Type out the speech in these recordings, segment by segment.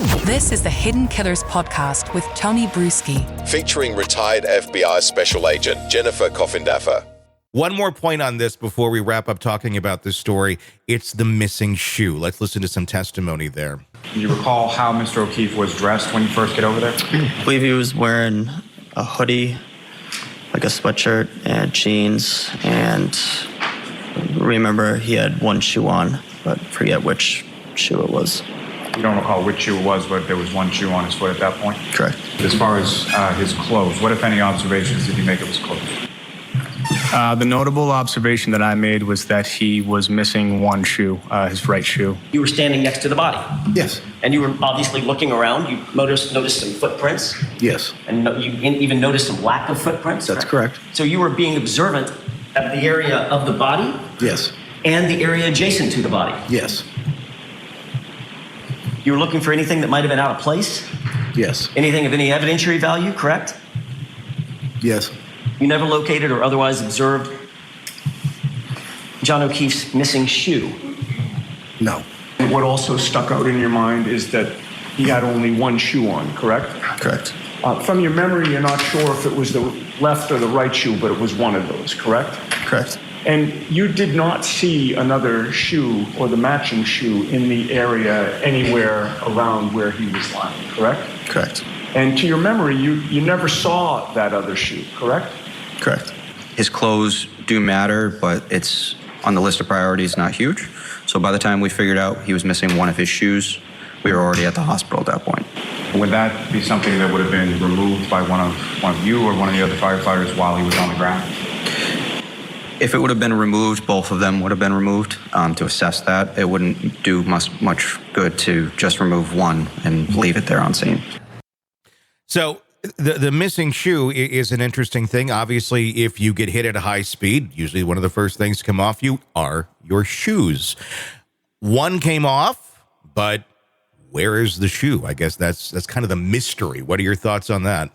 This is the Hidden Killers podcast with Tony Brueski, featuring retired FBI Special Agent Jennifer Coffindaffer. One more point on this before we wrap up talking about this story. It's the missing shoe. Let's listen to some testimony there. Do you recall how Mr. O'Keefe was dressed when you first get over there? I believe he was wearing a hoodie, like a sweatshirt and jeans, and remember he had one shoe on, but forget which shoe it was. You don't recall which shoe it was, but there was one shoe on his foot at that point? Correct. As far as his clothes, what, if any, observations did you make of his clothes? The notable observation that I made was that he was missing one shoe, his right shoe. You were standing next to the body. Yes. And you were obviously looking around. You noticed some footprints. Yes. And you even noticed some lack of footprints. That's correct. So you were being observant of the area of the body. Yes. And the area adjacent to the body. Yes. You were looking for anything that might have been out of place? Yes. Anything of any evidentiary value, correct? Yes. You never located or otherwise observed John O'Keefe's missing shoe? No. And what also stuck out in your mind is that he had only one shoe on, correct? Correct. From your memory, you're not sure if it was the left or the right shoe, but it was one of those, correct? Correct. And you did not see another shoe or the matching shoe in the area anywhere around where he was lying, correct? Correct. And to your memory, you never saw that other shoe, correct? Correct. His clothes do matter, but it's on the list of priorities, not huge. So by the time we figured out he was missing one of his shoes, we were already at the hospital at that point. Would that be something that would have been removed by one of you or one of the other firefighters while he was on the ground? If it would have been removed, both of them would have been removed. To assess that, it wouldn't do much good to just remove one and leave it there on scene. So the missing shoe is an interesting thing. Obviously, if you get hit at a high speed, usually one of the first things to come off you are your shoes. One came off, but where is the shoe? I guess that's kind of the mystery. What are your thoughts on that?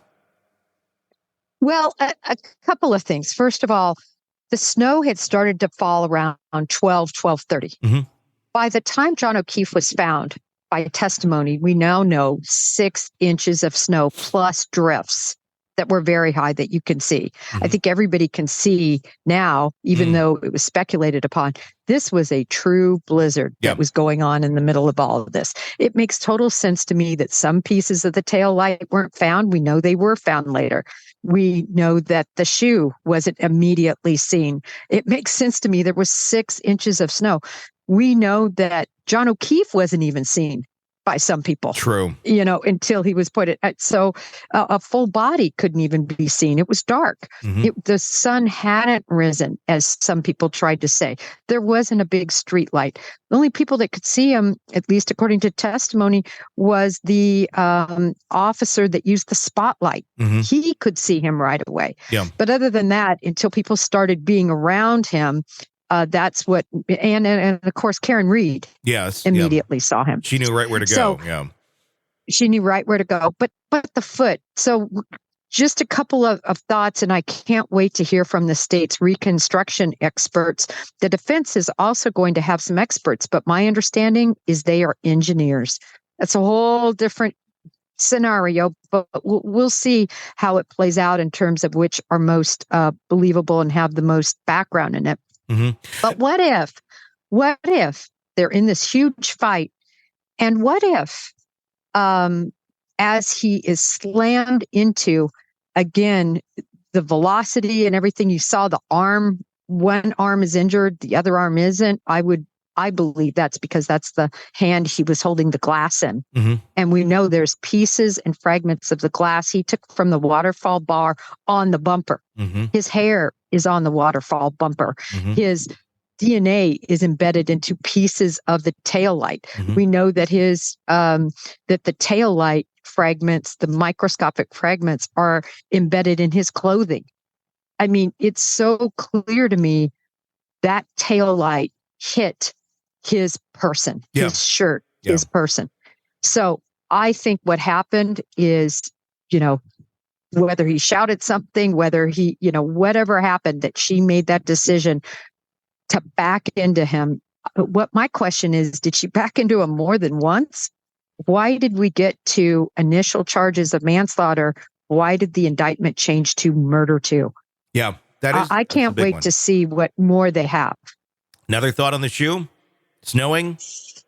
Well, a couple of things. First of all, the snow had started to fall around 12:30. Mm-hmm. By the time John O'Keefe was found, by testimony, we now know 6 inches of snow plus drifts that were very high that you can see. Mm-hmm. I think everybody can see now, even though it was speculated upon, this was a true blizzard that was going on in the middle of all of this. It makes total sense to me that some pieces of the tail light weren't found. We know they were found later. We know that the shoe wasn't immediately seen. It makes sense to me. There was 6 inches of snow. We know that John O'Keefe wasn't even seen by some people. True. Until he was put it. So a full body couldn't even be seen. It was dark. Mm-hmm. The sun hadn't risen, as some people tried to say. There wasn't a big street light. The only people that could see him, at least according to testimony, was the officer that used the spotlight. Mm-hmm. He could see him right away. Yeah. But other than that, until people started being around him, that's what, and of course, Karen Reed immediately saw him. She knew right where to go. Yeah. She knew right where to go. But the foot. So just a couple of thoughts, and I can't wait to hear from the state's reconstruction experts. The defense is also going to have some experts, but my understanding is they are engineers. That's a whole different scenario, but we'll see how it plays out in terms of which are most believable and have the most background in it. Mm-hmm. But what if they're in this huge fight, and what if, as he is slammed into, again, the velocity and everything, you saw the arm, one arm is injured, the other arm isn't. I believe that's because that's the hand he was holding the glass in. Mm-hmm. And we know there's pieces and fragments of the glass he took from the waterfall bar on the bumper. Mm-hmm. His hair is on the waterfall bumper. Mm-hmm. His DNA is embedded into pieces of the taillight. Mm-hmm. We know that that the taillight fragments, the microscopic fragments, are embedded in his clothing. I mean, it's so clear to me that taillight hit his person, his shirt, his person. So I think what happened is, whether he shouted something, whether he, whatever happened, that she made that decision to back into him. What my question is, did she back into him more than once? why did we get to initial charges of manslaughter? Why did the indictment change to murder too? Yeah, I can't wait to see what more they have. Another thought on the shoe? Snowing,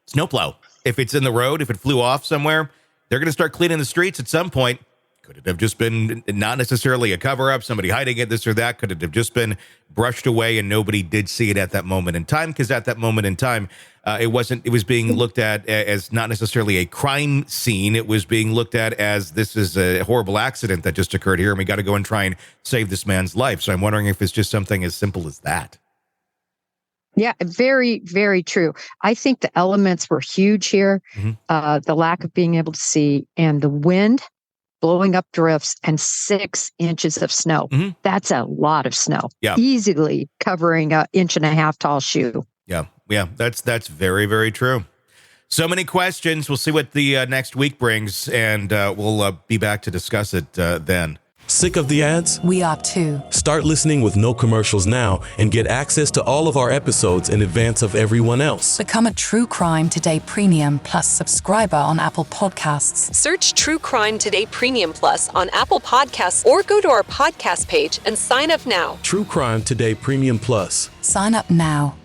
snowplow. If it's in the road, if it flew off somewhere, they're going to start cleaning the streets at some point. Could it have just been not necessarily a cover-up, somebody hiding it, this or that? Could it have just been brushed away and nobody did see it at that moment in time? Because at that moment in time, it was being looked at as not necessarily a crime scene. It was being looked at as this is a horrible accident that just occurred here, and we got to go and try and save this man's life. So I'm wondering if it's just something as simple as that. Yeah, very, very true. I think the elements were huge here. The lack of being able to see and the wind blowing up drifts and 6 inches of snow. That's a lot of snow. Yeah. Easily covering 1.5 inch tall shoe. Yeah, that's very, very true. So many questions. We'll see what the next week brings, and we'll be back to discuss it then. Sick of the ads? We are too. Start listening with no commercials now and get access to all of our episodes in advance of everyone else. Become a True Crime Today Premium Plus subscriber on Apple Podcasts. Search True Crime Today Premium Plus on Apple Podcasts or go to our podcast page and sign up now. True Crime Today Premium Plus. Sign up now.